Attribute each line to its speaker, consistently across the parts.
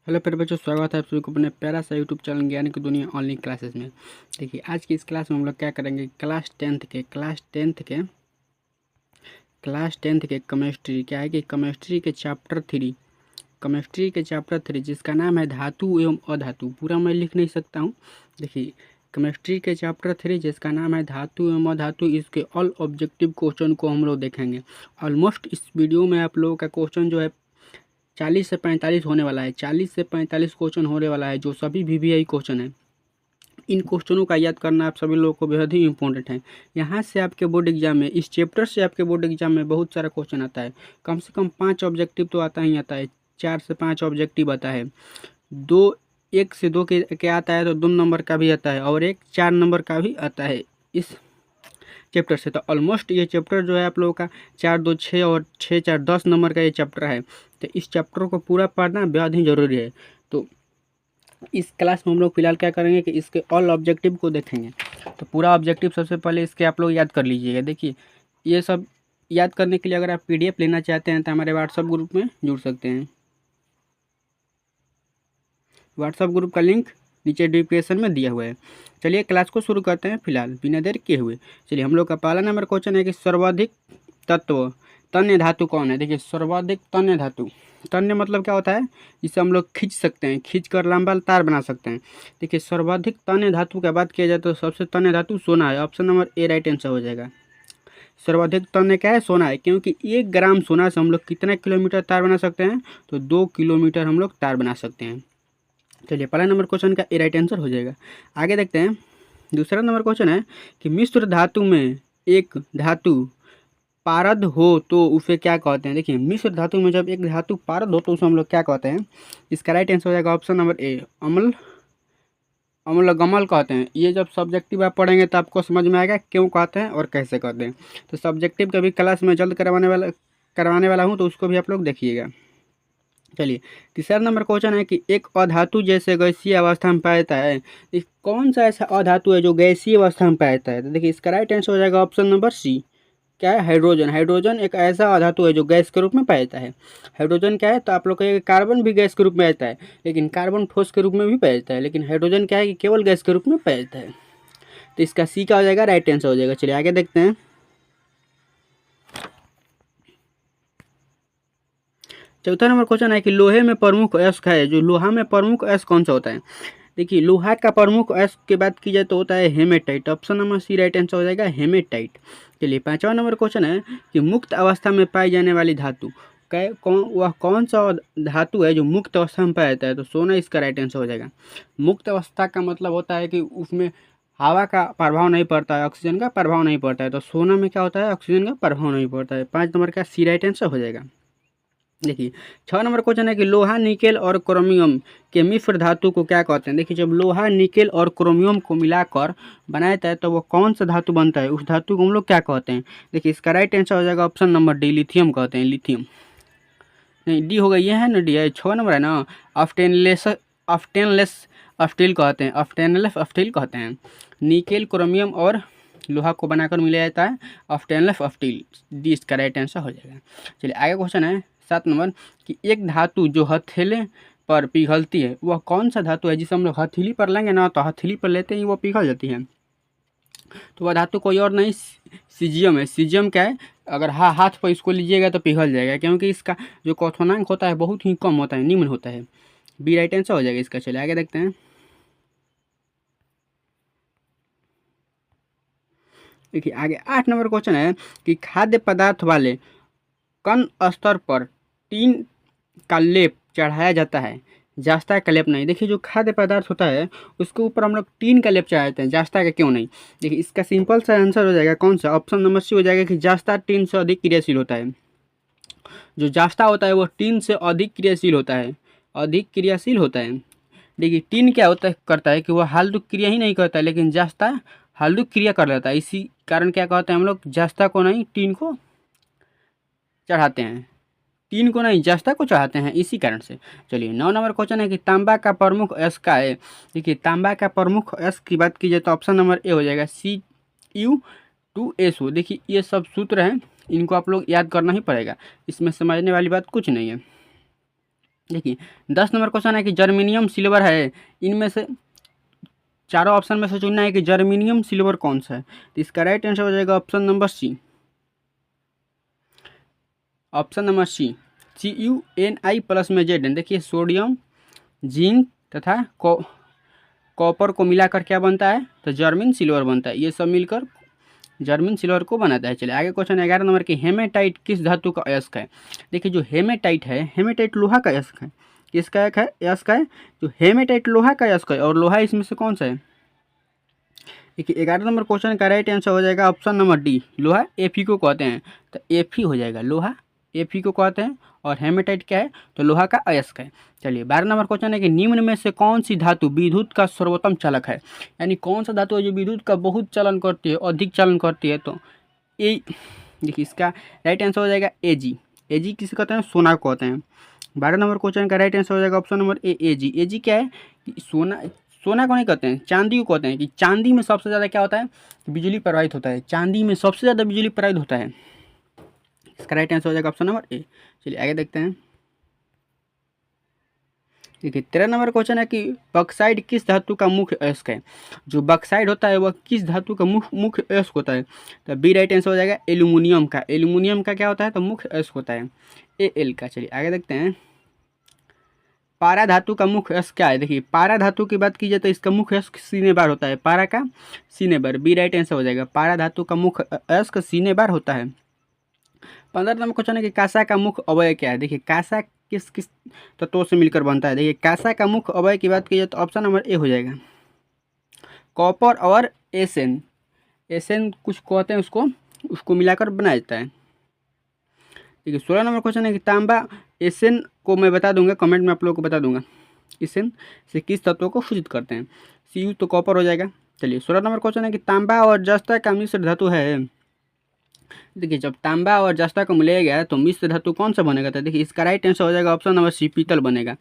Speaker 1: Hello प्यारे बच्चों, स्वागत है आप सभी को अपने प्यारा सा यूट्यूब चैनल ज्ञान की दुनिया ऑनलाइन क्लासेस में। देखिए, आज की इस क्लास में हम लोग क्या करेंगे, क्लास टेंथ के केमिस्ट्री क्या है कि केमिस्ट्री के चैप्टर 3 जिसका नाम है धातु एवं अधातु। पूरा मैं लिख नहीं सकता हूँ। देखिए, केमिस्ट्री के चैप्टर 3 जिसका नाम है धातु एवं अधातु, इसके ऑल ऑब्जेक्टिव क्वेश्चन को हम लोग देखेंगे। ऑलमोस्ट इस वीडियो में आप लोगों का क्वेश्चन जो है 40 से 45 होने वाला है। 40 से 45 क्वेश्चन होने वाला है, जो सभी वीवीआई क्वेश्चन है। इन क्वेश्चनों का याद करना आप सभी लोगों को बेहद ही इंपॉर्टेंट है। यहाँ से आपके बोर्ड एग्जाम में, इस चैप्टर से आपके बोर्ड एग्जाम में बहुत सारा क्वेश्चन आता है। कम से कम 5 ऑब्जेक्टिव तो आता ही आता है। 4 से 5 ऑब्जेक्टिव आता है। 1 से 2 के आता है, तो 2 नंबर का भी आता है, और एक 4 नंबर का भी आता है इस चैप्टर से। तो ऑलमोस्ट ये चैप्टर जो है आप लोगों का 4 2 6 और 6 4 10 नंबर का ये चैप्टर है। तो इस चैप्टर को पूरा पढ़ना बेहद ही ज़रूरी है। तो इस क्लास में हम लोग फिलहाल क्या करेंगे कि इसके ऑल ऑब्जेक्टिव को देखेंगे। तो पूरा ऑब्जेक्टिव सबसे पहले इसके आप लोग याद कर लीजिएगा। देखिए, ये सब याद करने के लिए अगर आप पीडीएफ लेना चाहते हैं तो हमारे व्हाट्सएप ग्रुप में जुड़ सकते हैं। व्हाट्सएप ग्रुप का लिंक नीचे डिस्क्रिप्शन में दिया हुआ है। चलिए क्लास को शुरू करते हैं फिलहाल बिना देर किए हुए। चलिए, हम लोग का पहला नंबर क्वेश्चन है कि सर्वाधिक तत्व तन्य धातु कौन है। देखिए, सर्वाधिक तन्य धातु, तन्य मतलब क्या होता है, जिसे हम लोग खींच सकते हैं, खींच कर लंबा तार बना सकते हैं। देखिए, सर्वाधिक तन्य धातु की बात किया जाए तो सबसे तन्य धातु सोना है। Option number A right answer हो जाएगा। सर्वाधिक तन्य क्या है, सोना है, क्योंकि 1 ग्राम सोना से हम लोग कितना किलोमीटर तार बना सकते हैं, तो 2 किलोमीटर हम लोग तार बना सकते हैं। चलिए, पहला नंबर क्वेश्चन का ए राइट आंसर हो जाएगा। आगे देखते हैं। दूसरा नंबर क्वेश्चन है कि मिश्र धातु में एक धातु पारद हो तो उसे क्या कहते हैं। देखिए, मिश्र धातु में जब एक धातु पारद हो तो उसे हम लोग क्या कहते हैं। इसका राइट आंसर हो जाएगा ऑप्शन नंबर ए, अम्ल अम्ल गमल कहते हैं। ये जब सब्जेक्टिव आप पढ़ेंगे तो आपको समझ में आएगा क्यों कहते हैं और कैसे कहते हैं। तो सब्जेक्टिव का भी क्लास में जल्द करवाने वाला हूँ, तो उसको भी आप लोग देखिएगा। चलिए, तीसरा नंबर क्वेश्चन है कि एक अधातु जैसे गैसीय अवस्था में पाया जाता है। कौन सा ऐसा अधातु है जो गैसीय अवस्था में पाया जाता है। तो देखिए, इसका राइट आंसर हो जाएगा ऑप्शन नंबर सी, क्या है, हाइड्रोजन। हाइड्रोजन एक ऐसा अधातु है जो गैस के रूप में पाया जाता है। हाइड्रोजन क्या है, तो आप लोग कहेंगे कार्बन भी गैस के रूप में आता है, लेकिन कार्बन ठोस के रूप में भी पाया जाता है, लेकिन हाइड्रोजन क्या है कि केवल गैस के रूप में पाया जाता है। तो इसका सी का हो जाएगा, राइट आंसर हो जाएगा। चलिए आगे देखते हैं। चौथा नंबर क्वेश्चन है कि लोहे में प्रमुख अयस्क है। जो लोहा में प्रमुख अयस्क कौन सा होता है। देखिए, लोहा का प्रमुख अयस्क की बात की जाए तो होता है haematite. Option number C right answer हो जाएगा, हेमेटाइट। चलिए, पांचवा नंबर क्वेश्चन है कि मुक्त अवस्था में पाई जाने वाली धातु वह कौन सा धातु है जो मुक्त अवस्था में पाया जाता है। तो सोना इसका राइट आंसर हो जाएगा। मुक्त अवस्था का मतलब होता है कि उसमें हवा का प्रभाव नहीं पड़ता है, ऑक्सीजन का प्रभाव नहीं पड़ता है। तो सोना में क्या होता है, ऑक्सीजन का प्रभाव नहीं पड़ता है। 5 नंबर का सी राइट आंसर हो जाएगा। देखिए, 6 नंबर क्वेश्चन है कि लोहा निकेल और क्रोमियम के मिश्र धातु को क्या कहते हैं। देखिए, जब लोहा निकेल और क्रोमियम को मिलाकर बनाया जाता है तो वो कौन सा धातु बनता है, उस धातु को हम लोग क्या कहते हैं। देखिए, इसका राइट आंसर हो जाएगा ऑप्शन नंबर डी, लिथियम कहते हैं। लिथियम नहीं, डी हो गई, ये है ना, डी है। 6 नंबर है ना, ऑफ्टेनलेस स्टील कहते हैं, ऑफ्टेनलेस स्टील कहते हैं। निकेल क्रोमियम और लोहा को बनाकर मिलाया जाता है, ऑफ्टेनलेस स्टील। डी इसका राइट आंसर हो जाएगा। चलिए, आगे क्वेश्चन है 7 नंबर कि एक धातु जो हथेले पर पिघलती है वह कौन सा धातु है। जिसे हम लोग हथेली पर लेंगे ना, तो हथेली पर लेते ही वो पिघल जाती है। तो वह धातु कोई और नहीं, सीजियम है। सीजियम क्या है, अगर हाथ पर इसको लीजिएगा तो पिघल जाएगा, क्योंकि इसका जो क्वथनांक होता है बहुत ही कम होता है, निम्न होता है। बी राइट आंसर हो जाएगा इसका। चलिए आगे देखते हैं। देखिए, आगे 8 नंबर क्वेश्चन है कि खाद्य पदार्थ वाले कण स्तर पर टीन का लेप चढ़ाया जाता है, जास्ता का लेप नहीं। देखिए, जो खाद्य पदार्थ होता है उसके ऊपर हम लोग टीन का लेप चढ़ाते हैं, जास्ता का क्यों नहीं। देखिए, इसका सिंपल सा आंसर हो जाएगा कौन सा, ऑप्शन नंबर सी हो जाएगा कि जास्ता टीन से अधिक क्रियाशील होता है। जो जास्ता होता है वो टीन से अधिक क्रियाशील होता है, अधिक क्रियाशील होता है। देखिए, टीन क्या होता है, करता है कि वह हल्दुक क्रिया ही नहीं करता है, लेकिन जास्ता हल्दुक क्रिया कर लेता है। इसी कारण क्या कहते हैं हम लोग, जास्ता को नहीं टीन को चढ़ाते हैं, टीन को नहीं जस्ता को चढ़ाते हैं, इसी कारण से। चलिए, 9 नंबर क्वेश्चन है कि तांबा का प्रमुख अयस्क का है। देखिए, तांबा का प्रमुख अयस्क की बात की जाए तो ऑप्शन नंबर ए हो जाएगा, Cu2SO। देखिए, ये सब सूत्र हैं, इनको आप लोग याद करना ही पड़ेगा, इसमें समझने वाली बात कुछ नहीं है। देखिए 10 नंबर क्वेश्चन है कि जर्मेनियम सिल्वर है, इनमें से चारों ऑप्शन में से चुनना है कि जर्मेनियम सिल्वर कौन सा है। तो इसका राइट आंसर हो जाएगा option number C, option number C, CuNi+Z। देखिए सोडियम, जिंक तथा कॉपर को मिलाकर क्या बनता है, तो जर्मन सिल्वर बनता है। ये सब मिलकर जर्मन सिल्वर को बनाता है। चलिए आगे क्वेश्चन 11 नंबर की, हेमेटाइट किस धातु का अयस्क है। देखिए जो हेमेटाइट है, हेमेटाइट लोहा का अयस्क है। किसका एक है अयस्क है, जो हेमेटाइट लोहा का अयस्क है, और लोहा इसमें से कौन सा है। देखिए 11 नंबर क्वेश्चन का राइट आंसर हो जाएगा ऑप्शन नंबर डी, लोहा Fe को कहते हैं। तो Fe हो जाएगा, लोहा Fe को कहते हैं, और हेमेटाइट क्या है, तो लोहा का अयस्क है। चलिए 12 नंबर क्वेश्चन है कि निम्न में से कौन सी धातु विद्युत का सर्वोत्तम चालक है। यानी कौन सा धातु है जो विद्युत का बहुत चालन करती है, अधिक चालन करती है। तो ए, देखिए इसका राइट आंसर हो जाएगा Ag। Ag किसे कहते हैं, सोना को कहते हैं। 12 नंबर क्वेश्चन का राइट आंसर हो जाएगा option number A, Ag। Ag क्या है, कि सोना, सोना को नहीं कहते हैं, चांदी को कहते हैं। कि चांदी में सबसे ज़्यादा क्या होता है, बिजली प्रवाहित होता है। चांदी में सबसे ज़्यादा बिजली प्रवाहित होता है। इसका राइट आंसर हो जाएगा ऑप्शन नंबर ए। चलिए आगे देखते हैं। देखिए 13 नंबर क्वेश्चन है कि बक्साइड किस धातु का मुख्य अयस्क है। जो बक्साइड होता है वह किस धातु का मुख्य अयस्क होता है। तो बी राइट आंसर हो जाएगा एल्यूमिनियम का। एल्यूमिनियम का क्या होता है, तो मुख्य अयस्क होता है Al का। चलिए आगे देखते हैं। पारा धातु का मुख्य अयस्क क्या है। देखिए पारा धातु की बात की जाए तो इसका मुख्य अयस्क सीने बार होता है। पारा का सीने बार, बी राइट आंसर हो जाएगा। पारा धातु का मुख्य अयस्क सीने बार होता है। 15 नंबर क्वेश्चन है कि कांसा का मुख्य अवयव क्या है। देखिए कांसा किस किस तत्वों से मिलकर बनता है। देखिए कांसा का मुख्य अवयव की बात की जाए तो ऑप्शन नंबर ए हो जाएगा, कॉपर और एसएन। एसएन कुछ कहते हैं उसको मिलाकर बनाया जाता है। देखिए 16 नंबर क्वेश्चन है कि तांबा, एसएन को मैं बता दूंगा, कमेंट में आप लोगों को बता दूंगा एसएन से किस तत्वों को सूचित करते हैं। Cu तो कॉपर हो जाएगा। चलिए 16 नंबर क्वेश्चन है कि तांबा और जस्ता का मिश्र धातु है। देखिए जब तांबा और जस्ता को मिलाएगा तो मिश्र धातु कौन सा बनेगा। तो देखिए इसका राइट आंसर हो जाएगा ऑप्शन नंबर सी, पीतल बनेगा।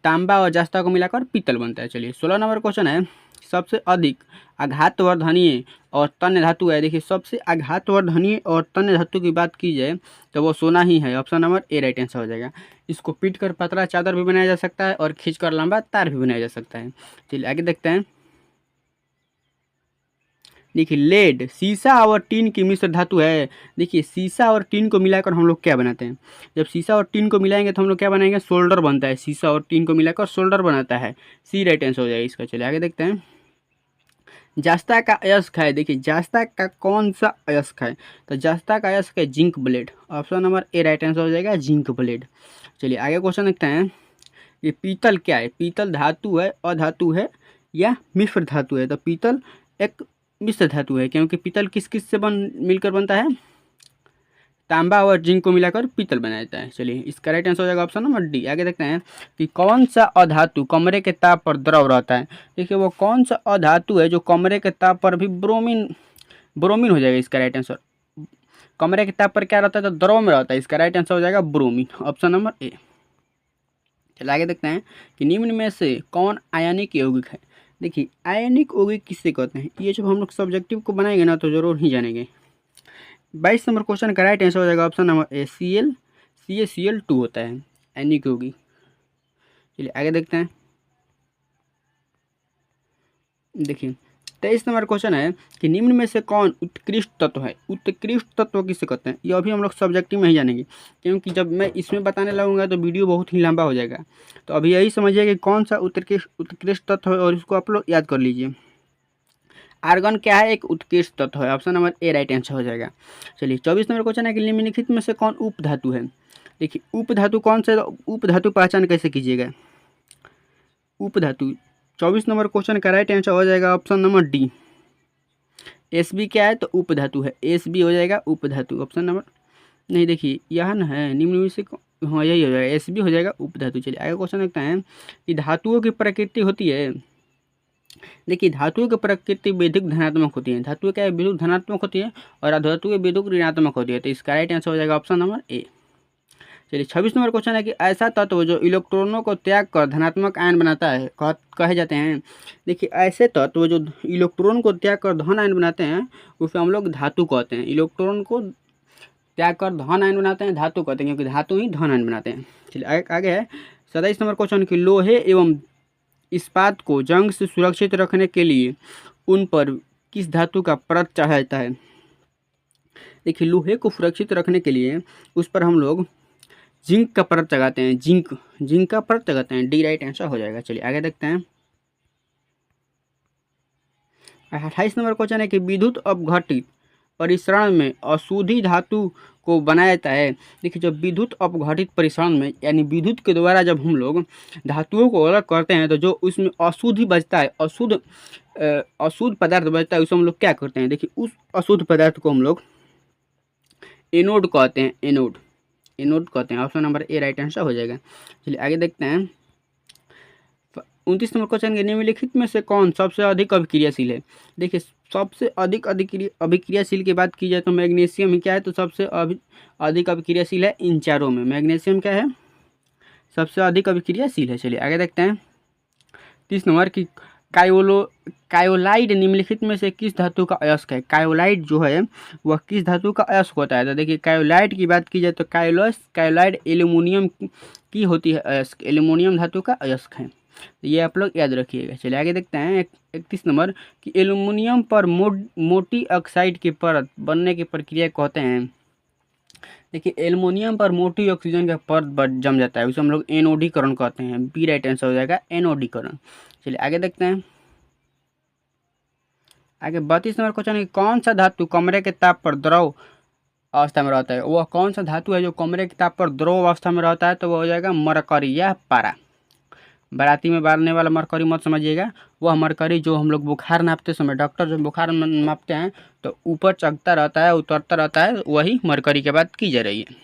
Speaker 1: तांबा और जस्ता को मिलाकर पीतल बनता है। चलिए 16 नंबर क्वेश्चन है, सबसे अधिक आघातवर्धनीय और तन्य धातु है। देखिए सबसे आघातवर्धनीय और तन्य धातु की बात की जाए तो वो सोना ही है। Option number A right answer हो जाएगा। इसको पीट कर पतला चादर भी बनाया जा सकता है और खींच कर लंबा तार भी बनाया जा सकता है। चलिए आगे देखते हैं। देखिए लेड, सीसा और टीन की मिश्र धातु है। देखिए सीसा और टीन को मिलाकर हम लोग क्या बनाते हैं। जब सीसा और टीन को मिलाएंगे तो हम लोग क्या बनाएंगे, सोल्डर बनता है। सीसा और टीन को मिलाकर सोल्डर बनाता है। सी राइट आंसर हो जाएगा इसका। चलिए आगे देखते हैं। जस्ता का अयस्क है। देखिए जस्ता का कौन सा अयस्क है, तो जस्ता का अयस्क है zinc blende. Option number A right answer हो जाएगा, जिंक ब्लेड। चलिए आगे क्वेश्चन देखते हैं। ये पीतल क्या है। पीतल धातु है, अधातु है या मिश्र धातु है। तो पीतल एक मिश्र धातु है, क्योंकि पीतल किस किस से मिलकर बनता है, तांबा और जिंक को मिलाकर पीतल बनाया जाता है। चलिए इसका राइट आंसर हो जाएगा ऑप्शन नंबर डी। आगे देखते हैं कि कौन सा अधातु कमरे के ताप पर द्रव रहता है। देखिए वो कौन सा अधातु है जो कमरे के ताप पर भी ब्रोमीन हो जाएगा। इसका राइट आंसर, कमरे के ताप पर क्या रहता है, तो द्रव में रहता है। इसका राइट आंसर हो जाएगा ब्रोमीन, ऑप्शन नंबर ए। चलिए आगे देखते हैं कि निम्न में से कौन आयनिक यौगिक है। देखिए आयनिक यौगिक किससे कहते हैं, ये जब हम लोग सब्जेक्टिव को बनाएंगे ना तो जरूर ही जानेंगे। 22 नंबर क्वेश्चन का राइट आंसर हो जाएगा ऑप्शन नंबर ए, CaCl2 होता है आयनिक यौगिक। चलिए आगे देखते हैं। देखिए 23 नंबर क्वेश्चन है कि निम्न में से कौन उत्कृष्ट तत्व है। उत्कृष्ट तत्व किसे कहते हैं, ये अभी हम लोग सब्जेक्टिव में ही जानेंगे, क्योंकि जब मैं इसमें बताने लगूंगा तो वीडियो बहुत ही लंबा हो जाएगा। तो अभी यही समझिए कि कौन सा उत्कृष्ट तत्व है और इसको आप लोग याद कर लीजिए। आर्गन क्या है, एक उत्कृष्ट तत्व है। Option number A right answer हो जाएगा। चलिए 24 नंबर क्वेश्चन है कि निम्नलिखित में से कौन उप धातु है। देखिए उप धातु कौन सा, उप धातु पहचान कैसे कीजिएगा। उप धातु 24 नंबर क्वेश्चन का राइट आंसर हो जाएगा ऑप्शन नंबर डी, SB क्या है, तो उप धातु है। SB हो जाएगा उप धातु। ऑप्शन नंबर नहीं, देखिए यह ना है निम्न में से, हाँ यही हो जाएगा, SB हो जाएगा उप धातु। चलिए आगे क्वेश्चन देखते हैं कि धातुओं की प्रकृति होती है। देखिए धातुओं की प्रकृति विद्युत धनात्मक होती है। धातु क्या है, विद्युत धनात्मक होती है, और अधातु विद्युत ऋणात्मक होती है। तो इसका राइट आंसर हो जाएगा ऑप्शन नंबर ए। चलिए 26 नंबर क्वेश्चन है कि ऐसा तत्व जो इलेक्ट्रॉनों को त्याग कर धनात्मक आयन बनाता है कहे जाते हैं। देखिए ऐसे तत्व जो इलेक्ट्रॉन को त्याग कर धन आयन बनाते हैं उसे हम लोग धातु कहते हैं। इलेक्ट्रॉन को त्याग कर धन आयन बनाते हैं धातु कहते हैं, क्योंकि धातु ही धन आयन बनाते हैं। चलिए आगे है 27 नंबर क्वेश्चन कि लोहे एवं इस्पात को जंग से सुरक्षित रखने के लिए उन पर किस धातु का परत चढ़ाया जाता है। देखिए लोहे को सुरक्षित रखने के लिए उस पर हम लोग जिंक का परत लगाते हैं, जिंक का परत लगाते हैं। डी राइट आंसर हो जाएगा। चलिए आगे देखते हैं। 28 नंबर क्वेश्चन है कि विद्युत अपघटित परिसरण में अशुद्धि धातु को बनाया जाता है। देखिए जब विद्युत अपघटित परिसरण में यानी विद्युत के द्वारा जब हम लोग धातुओं को अलग करते हैं तो जो उसमें अशुद्धि बचता है, अशुद्ध पदार्थ बचता है, उसे हम लोग क्या करते हैं। देखिए उस अशुद्ध पदार्थ को हम लोग एनोड कहते हैं। एनोड कहते हैं। Option number A right answer हो जाएगा। चलिए आगे देखते हैं। 29 नंबर क्वेश्चन के निम्नलिखित में से कौन सबसे अधिक अभिक्रियाशील है। देखिए सबसे अधिक अभिक्रियाशील की बात की जाए तो मैग्नीशियम ही क्या है, तो सबसे अधिक अभिक्रियाशील है इन चारों में। मैग्नीशियम क्या है, सबसे अधिक अभिक्रियाशील है। चलिए आगे देखते हैं। 30 नंबर की कायोलाइड निम्नलिखित में से किस धातु का अयस्क है। कायोलाइड जो है वह किस धातु का अयस्क होता है। तो देखिए कायोलाइड की बात की जाए तो कायोलाइड एल्यूमिनियम की होती है अयस्क, एल्यूमिनियम धातु का अयस्क है। तो ये आप लोग याद रखिएगा। चलिए आगे देखते हैं। 31 नंबर कि एल्यूमिनियम पर मोटी ऑक्साइड की परत बनने की प्रक्रिया कहते हैं। देखिए एल्युमिनियम पर मोटी ऑक्सीजन का परत जम जाता है, उसे हम लोग एनोडीकरण कहते हैं। बी राइट आंसर हो जाएगा, एनोडीकरण। चलिए आगे देखते हैं। आगे 32 नंबर क्वेश्चन है कौन सा धातु कमरे के ताप पर द्रव अवस्था में रहता है। वह कौन सा धातु है जो कमरे के ताप पर द्रव अवस्था में रहता है, तो वह हो जाएगा मरकरी या पारा। बाराती में बारने वाला मरकरी मत समझिएगा, वह मरकरी जो हम लोग बुखार नापते समय, डॉक्टर जो बुखार नापते हैं तो ऊपर चढ़ता रहता है उतरता रहता है, वही मरकरी की बात की जा रही है।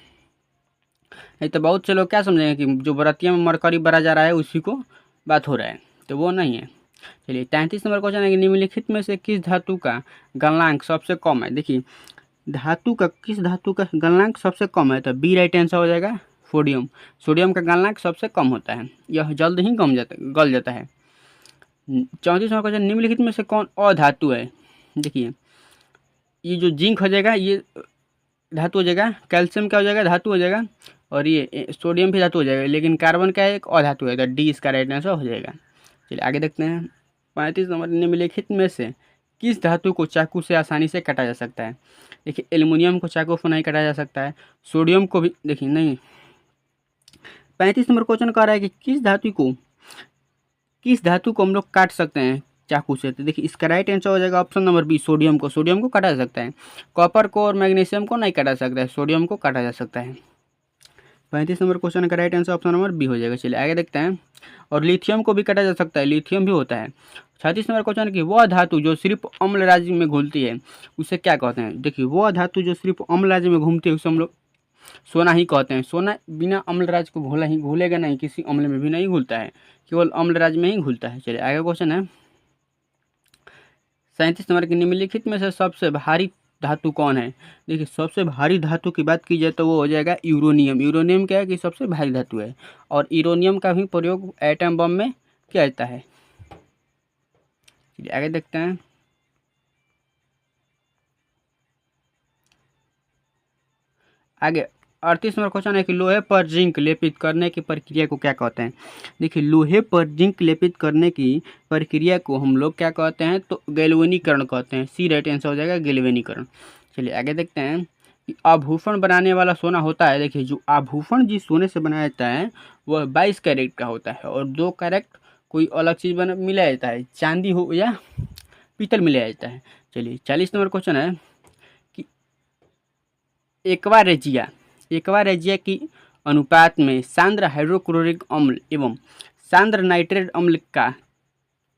Speaker 1: नहीं तो बहुत से लोग क्या समझेंगे कि जो बरातिया में मरकरी भरा जा रहा है उसी को बात हो रहा है, तो वो नहीं है। चलिए 33 नंबर क्वेश्चन है कि निम्नलिखित में से किस धातु का गलनांक सबसे कम है। देखिए किस धातु का गलनांक सबसे कम है, तो बी राइट आंसर हो जाएगा, सोडियम। सोडियम का गलनांक सबसे कम होता है, यह जल्द ही गल जाता है। 34 नंबर क्वेश्चन निम्नलिखित में से कौन अधातु है। देखिए ये जो जिंक हो जाएगा ये धातु हो जाएगा, कैल्शियम क्या हो जाएगा, धातु हो जाएगा, और ये सोडियम भी धातु हो जाएगा, लेकिन कार्बन क्या है, एक अधातु है, तो डी इसका राइट आंसर हो जाएगा। चलिए आगे देखते हैं। 35 नंबर निम्नलिखित में से किस धातु को चाकू से आसानी से काटा जा सकता है। देखिए एल्युमिनियम को चाकू से नहीं काटा जा सकता है, सोडियम को भी देखिए नहीं। 35 नंबर क्वेश्चन कह रहा है कि किस धातु को हम लोग काट सकते हैं चाकू से, तो देखिए इसका राइट आंसर हो जाएगा ऑप्शन नंबर बी, सोडियम को काटा जा सकता है। कॉपर को और मैग्नीशियम को नहीं काटा सकता है, सोडियम को काटा जा सकता है। 35 नंबर क्वेश्चन का right answer option number B हो जाएगा। चलिए आगे देखते हैं। और लिथियम को भी काटा जा सकता है, लिथियम भी होता है। 36 नंबर क्वेश्चन की वह धातु जो सिर्फ अम्ल राज्य में घुलती है उसे क्या कहते हैं। देखिए वह धातु जो सिर्फ अम्ल राज्य में घूमती है उसे हम लोग सोना ही कहते हैं। सोना बिना अम्ल राज्य को घुलेगा नहीं, किसी अम्ल में भी नहीं घुलता है, केवल अम्ल राज्य में ही घुलता है। चलिए आगे क्वेश्चन है 37 नंबर के निम्नलिखित में से सबसे भारी धातु कौन है। देखिए सबसे भारी धातु की बात की जाए तो वो हो जाएगा यूरेनियम। यूरेनियम क्या है कि सबसे भारी धातु है, और यूरेनियम का भी प्रयोग एटम बम में किया जाता है। चलिए आगे देखते हैं। आगे 38 नंबर क्वेश्चन है कि लोहे पर जिंक लेपित करने की प्रक्रिया को क्या कहते हैं। देखिए लोहे पर जिंक लेपित करने की प्रक्रिया को हम लोग क्या कहते हैं, तो गैल्वेनीकरण कहते हैं। सी राइट आंसर हो जाएगा, गैल्वेनीकरण। चलिए आगे देखते हैं कि आभूषण बनाने वाला सोना होता है। देखिए जो आभूषण जिस सोने से बनाया जाता है वह 22 कैरेट का होता है, और 2 कैरेट कोई अलग चीज़ मिलाया जाता है, चांदी हो या पीतल मिलाया जाता है। चलिए 40 नंबर क्वेश्चन है कि एक्वा की अनुपात में सांद्र हाइड्रोक्लोरिक अम्ल एवं सांद्र नाइट्रेट अम्ल का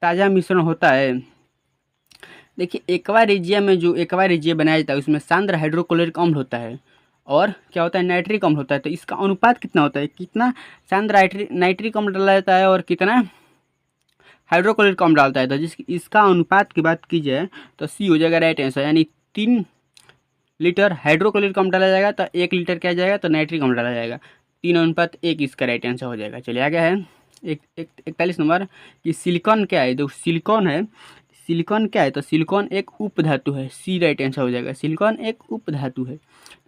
Speaker 1: ताज़ा मिश्रण होता है। देखिए एक्वा में जो एक्वा बनाया जाता है उसमें सांद्र हाइड्रोक्लोरिक अम्ल होता है और क्या होता है, नाइट्रिक अम्ल होता है। तो इसका अनुपात कितना होता है, कितना सांद्र नाइट्रिक अम्ल डाला जाता है और कितना हाइड्रोक्लोरिक अम्ल डालता है। तो इसका अनुपात की बात की जाए तो सी हो जाएगा राइट आंसर, यानी 3 लीटर हाइड्रोक्लोरिक अम्ल डाला जाएगा तो 1 लीटर क्या जाएगा, तो नाइट्रिक अम्ल डाला जाएगा। 3:1 इसका राइट आंसर हो जाएगा। चलिए आगे है 41 नंबर कि सिलिकॉन क्या है। जो सिलिकॉन क्या है, तो सिलिकॉन एक उप धातु है। सी राइट आंसर हो जाएगा, सिलिकॉन एक उप धातु है।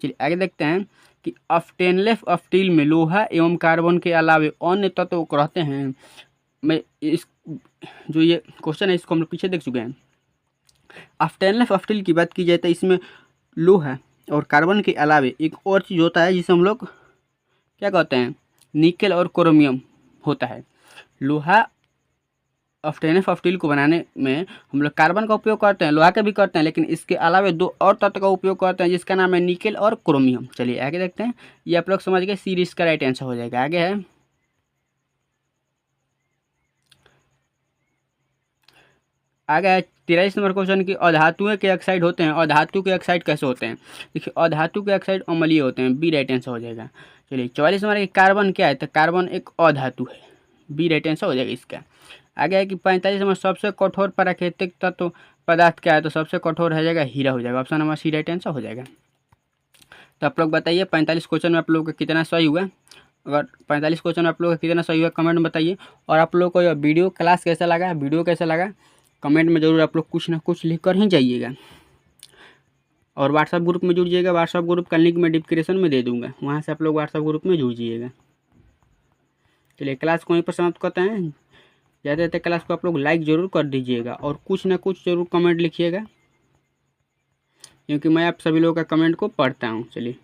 Speaker 1: चलिए आगे देखते हैं कि स्टेनलेस स्टील में लोहा एवं कार्बन के अलावे अन्य तत्व रहते हैं। मैं इस जो ये क्वेश्चन है इसको हम लोग पीछे देख चुके हैं। स्टेनलेस स्टील की बात की जाए तो इसमें लोहा और कार्बन के अलावे एक और चीज़ होता है जिसे हम लोग क्या कहते हैं, निकेल और क्रोमियम होता है। लोहा स्टेनलेस स्टील को बनाने में हम लोग कार्बन का उपयोग करते हैं, लोहा का भी करते हैं, लेकिन इसके अलावे दो और तत्व का उपयोग करते हैं जिसका नाम है निकेल और क्रोमियम। चलिए आगे देखते हैं। ये आप लोग समझ गए, सी इसका राइट आंसर हो जाएगा। आगे है आगे है 43 नंबर क्वेश्चन की अधातुएं के ऑक्साइड होते हैं। अधातु के ऑक्साइड कैसे होते हैं? देखिए अधातु के ऑक्साइड अम्लीय होते हैं, बी राइट आंसर हो जाएगा। चलिए 44 नंबर की कार्बन क्या है? तो कार्बन एक अधातु है, बी राइट आंसर हो जाएगा इसका। आगे है कि 45 नंबर सबसे कठोर प्राकृतिक तत्व पदार्थ क्या है? तो सबसे कठोर हो जाएगा हीरा हो जाएगा, option number C right answer हो जाएगा। तो आप लोग बताइए 45 क्वेश्चन में आप लोगों का कितना सही हुआ? अगर 45 क्वेश्चन में आप लोगों का कितना सही हुआ कमेंट में बताइए। और आप लोगों को यह वीडियो क्लास कैसा लगा, वीडियो कैसा लगा, कमेंट में ज़रूर आप लोग कुछ ना कुछ लिख कर ही जाइएगा। और व्हाट्सअप ग्रुप में जुड़ जाइएगा। व्हाट्सअप ग्रुप का लिंक मैं डिस्क्रिप्शन में दे दूँगा, वहाँ से आप लोग व्हाट्सअप ग्रुप में जुड़ जाइएगा। चलिए क्लास को वहीं पर समाप्त करते हैं। ज़्यादा ज़्यादा क्लास को आप लोग लाइक ज़रूर कर दीजिएगा और कुछ ना कुछ ज़रूर कमेंट लिखिएगा, क्योंकि मैं आप सभी लोगों का कमेंट को पढ़ता हूँ। चलिए।